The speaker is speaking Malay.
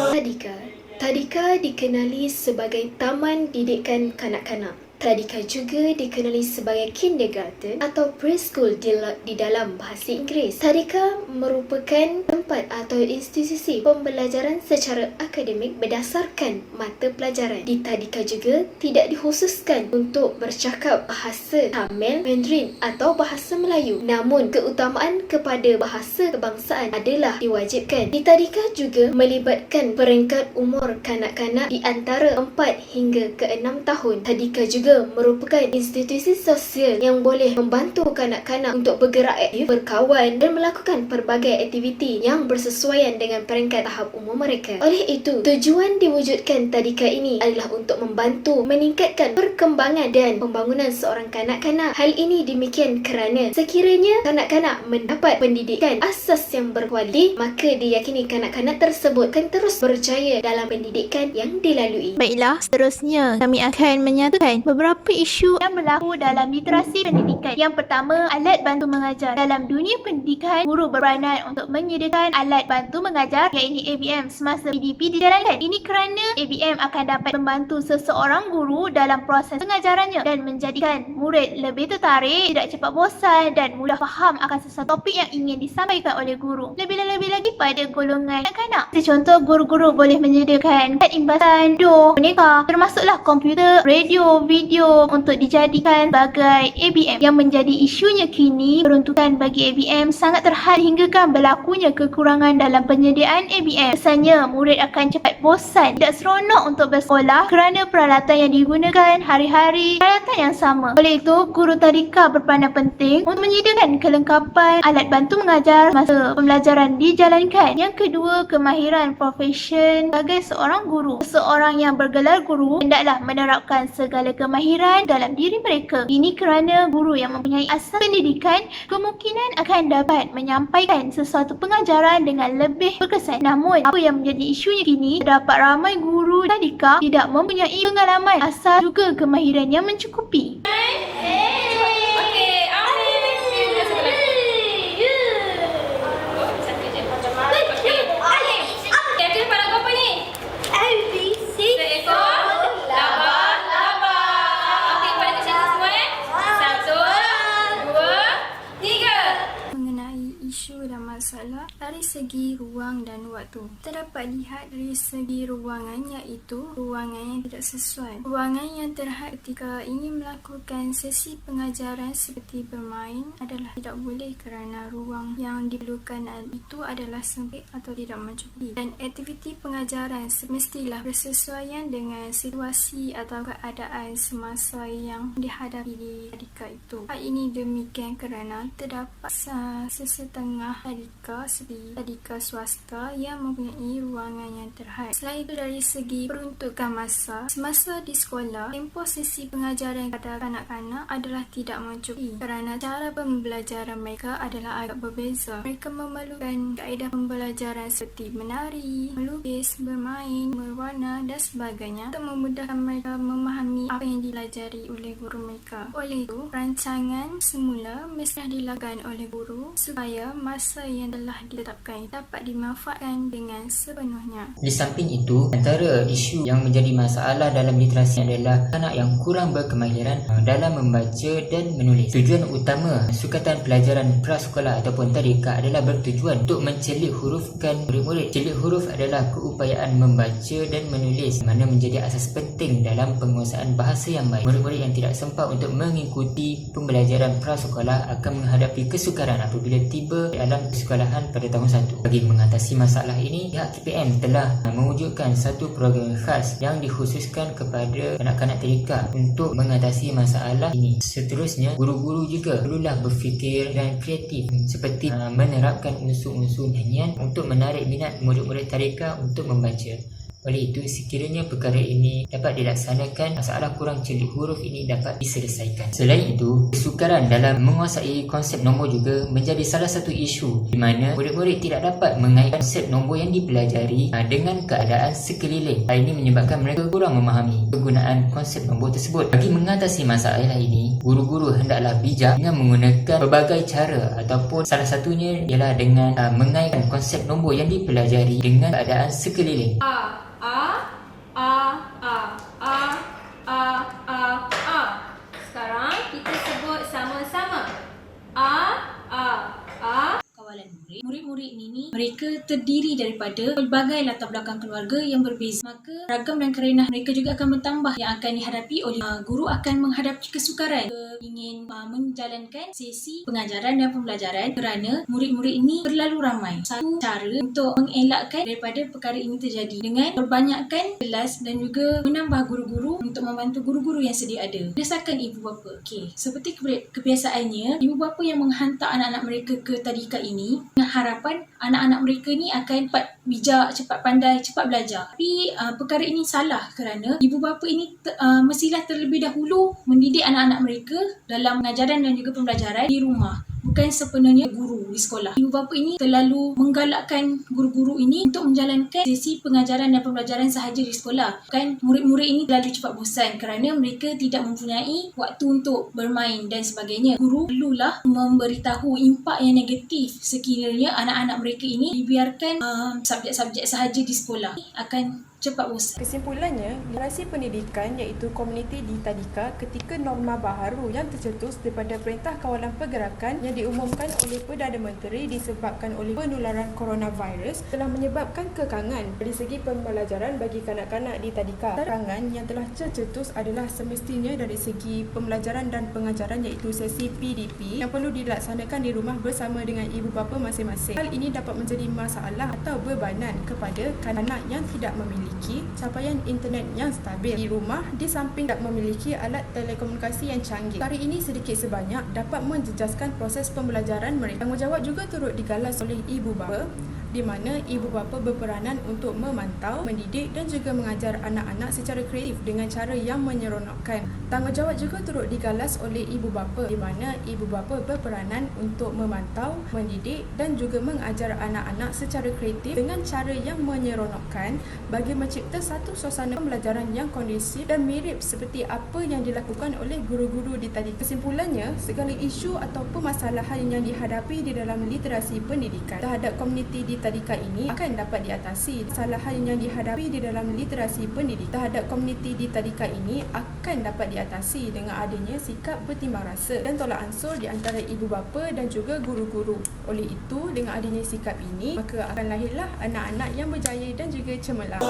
Tadika. Tadika dikenali sebagai Taman Didikan Kanak-kanak. Tadika juga dikenali sebagai kindergarten atau preschool di dalam bahasa Inggeris. Tadika merupakan tempat atau institusi pembelajaran secara akademik berdasarkan mata pelajaran. Di Tadika juga tidak dikhususkan untuk bercakap bahasa Tamil, Mandarin atau bahasa Melayu. Namun, keutamaan kepada bahasa kebangsaan adalah diwajibkan. Di Tadika juga melibatkan peringkat umur kanak-kanak di antara 4 hingga ke 6 tahun. Tadika juga merupakan institusi sosial yang boleh membantu kanak-kanak untuk bergerak aktif, berkawan dan melakukan pelbagai aktiviti yang bersesuaian dengan peringkat tahap umur mereka. Oleh itu, tujuan diwujudkan Tadika ini adalah untuk membantu meningkatkan perkembangan dan pembangunan seorang kanak-kanak. Hal ini demikian kerana sekiranya kanak-kanak mendapat pendidikan asas yang berkualiti, maka diyakini kanak-kanak tersebut akan terus berjaya dalam pendidikan yang dilalui. Baiklah, seterusnya kami akan menyatakan beberapa isu yang berlaku dalam literasi pendidikan. Yang pertama, alat bantu mengajar. Dalam dunia pendidikan, guru berperanan untuk menyediakan alat bantu mengajar iaitu ABM semasa PDP dijalankan. Ini kerana ABM akan dapat membantu seseorang guru dalam proses pengajarannya dan menjadikan murid lebih tertarik, tidak cepat bosan dan mudah faham akan sesuatu topik yang ingin disampaikan oleh guru. Lebih-lebih lagi pada golongan kanak-kanak. Contoh, guru-guru boleh menyediakan kad imbasan, boneka, termasuklah komputer, radio, video untuk dijadikan sebagai ABM. Yang menjadi isunya kini, peruntukan bagi ABM sangat terhad hinggakan berlakunya kekurangan dalam penyediaan ABM. Kesannya, murid akan cepat bosan, tidak seronok untuk bersekolah kerana peralatan yang digunakan hari-hari peralatan yang sama. Oleh itu, guru tadika berperanan penting untuk menyediakan kelengkapan alat bantu mengajar masa pembelajaran dijalankan. Yang kedua, kemahiran profesion sebagai seorang guru. Seseorang yang bergelar guru hendaklah menerapkan segala kemahiran dalam diri mereka. Ini kerana guru yang mempunyai asas pendidikan kemungkinan akan dapat menyampaikan sesuatu pengajaran dengan lebih berkesan. Namun, apa yang menjadi isunya kini, terdapat ramai guru tadika tidak mempunyai pengalaman asas juga kemahiran yang mencukupi. Masalah dari segi ruang dan waktu. Terdapat lihat dari segi ruangan, iaitu ruangan yang tidak sesuai. Ruangan yang terhad ketika ingin melakukan sesi pengajaran seperti bermain adalah tidak boleh kerana ruang yang diperlukan itu adalah sempit atau tidak mencukupi. Dan aktiviti pengajaran semestilah bersesuaian dengan situasi atau keadaan semasa yang dihadapi di tadika itu. Hal ini demikian kerana terdapat sesetengah tadika seperti tadika swasta yang mempunyai ruangan yang terhad. Selain itu, dari segi peruntukan masa, semasa di sekolah, tempoh sesi pengajaran kepada kanak-kanak adalah tidak mencukupi kerana cara pembelajaran mereka adalah agak berbeza. Mereka memerlukan kaedah pembelajaran seperti menari, melukis, bermain, berwarna dan sebagainya untuk memudahkan mereka memahami apa yang dipelajari oleh guru mereka. Oleh itu, rancangan semula mesti dilakukan oleh guru supaya masa yang telah ditetapkan dapat dimanfaatkan dengan sepenuhnya. Di samping itu, antara isu yang menjadi masalah dalam literasi adalah anak yang kurang berkemahiran dalam membaca dan menulis. Tujuan utama sukatan pelajaran prasekolah ataupun tadika adalah bertujuan untuk mencelik hurufkan murid-murid. Celik huruf adalah keupayaan membaca dan menulis, mana menjadi asas penting dalam penguasaan bahasa yang baik. Murid-murid yang tidak sempat untuk mengikuti pembelajaran prasekolah akan menghadapi kesukaran apabila tiba dalam sekolahan pada tahun 1. Bagi mengatasi masalah ini, pihak KPM telah mewujudkan satu program khas yang dikhususkan kepada kanak-kanak tadika untuk mengatasi masalah ini. Seterusnya, guru-guru juga perlulah berfikir dan kreatif seperti menerapkan unsur-unsur nyanyian untuk menarik minat murid-murid tadika untuk membaca. Oleh itu, sekiranya perkara ini dapat dilaksanakan, masalah kurang celik huruf ini dapat diselesaikan. Selain itu, kesukaran dalam menguasai konsep nombor juga menjadi salah satu isu di mana murid-murid tidak dapat mengaitkan konsep nombor yang dipelajari dengan keadaan sekeliling. Hal ini menyebabkan mereka kurang memahami kegunaan konsep nombor tersebut. Bagi mengatasi masalah ini, guru-guru hendaklah bijak dengan menggunakan berbagai cara, ataupun salah satunya ialah dengan mengaitkan konsep nombor yang dipelajari dengan keadaan sekeliling. Sekarang kita sebut sama-sama. Kawalan murid. Murid-murid ini mereka terdiri daripada pelbagai latar belakang keluarga yang berbeza. Maka ragam dan kerenah mereka juga akan bertambah yang akan dihadapi oleh guru akan menghadapi kesukaran ingin menjalankan sesi pengajaran dan pembelajaran kerana murid-murid ini terlalu ramai. Satu cara untuk mengelakkan daripada perkara ini terjadi dengan perbanyakkan kelas dan juga menambah guru-guru untuk membantu guru-guru yang sedia ada. Berdasarkan ibu bapa. Seperti kebiasaannya, ibu bapa yang menghantar anak-anak mereka ke tadika ini dengan harapan anak-anak mereka ni akan cepat bijak, cepat pandai, cepat belajar. Tapi perkara ini salah kerana ibu bapa ini mestilah terlebih dahulu mendidik anak-anak mereka dalam pengajaran dan juga pembelajaran di rumah, bukan sepenuhnya guru di sekolah. Ibu bapa ini terlalu menggalakkan guru-guru ini untuk menjalankan sesi pengajaran dan pembelajaran sahaja di sekolah. Kan murid-murid ini terlalu cepat bosan kerana mereka tidak mempunyai waktu untuk bermain dan sebagainya. Guru perlulah memberitahu impak yang negatif sekiranya anak-anak mereka ini dibiarkan subjek-subjek sahaja di sekolah. Akan cepat bosan. Kesimpulannya, literasi pendidikan iaitu komuniti di tadika ketika norma baharu yang tercetus daripada Perintah Kawalan Pergerakan yang diumumkan oleh Perdana Menteri disebabkan oleh penularan coronavirus telah menyebabkan kekangan dari segi pembelajaran bagi kanak-kanak di tadika. Kekangan yang telah tercetus adalah semestinya dari segi pembelajaran dan pengajaran iaitu sesi PDP yang perlu dilaksanakan di rumah bersama dengan ibu bapa masing-masing. Hal ini dapat menjadi masalah atau bebanan kepada kanak-kanak yang tidak memiliki capaian internet yang stabil di rumah di samping tak memiliki alat telekomunikasi yang canggih. Hari ini sedikit sebanyak dapat menjejaskan proses pembelajaran mereka. Tanggungjawab juga turut digalas oleh ibu bapa di mana ibu bapa berperanan untuk memantau, mendidik dan juga mengajar anak-anak secara kreatif dengan cara yang menyeronokkan. Tanggungjawab juga turut digalas oleh ibu bapa di mana ibu bapa berperanan untuk memantau, mendidik dan juga mengajar anak-anak secara kreatif dengan cara yang menyeronokkan bagi mencipta satu suasana pembelajaran yang kondusif dan mirip seperti apa yang dilakukan oleh guru-guru di tadi. Kesimpulannya, segala isu atau permasalahan yang dihadapi di dalam literasi pendidikan terhadap komuniti di tadika ini akan dapat diatasi. Kesalahan yang dihadapi di dalam literasi pendidikan terhadap komuniti di tadika ini akan dapat diatasi dengan adanya sikap bertimbang rasa dan tolak ansur di antara ibu bapa dan juga guru-guru. Oleh itu, dengan adanya sikap ini, maka akan lahirlah anak-anak yang berjaya dan juga cemerlang.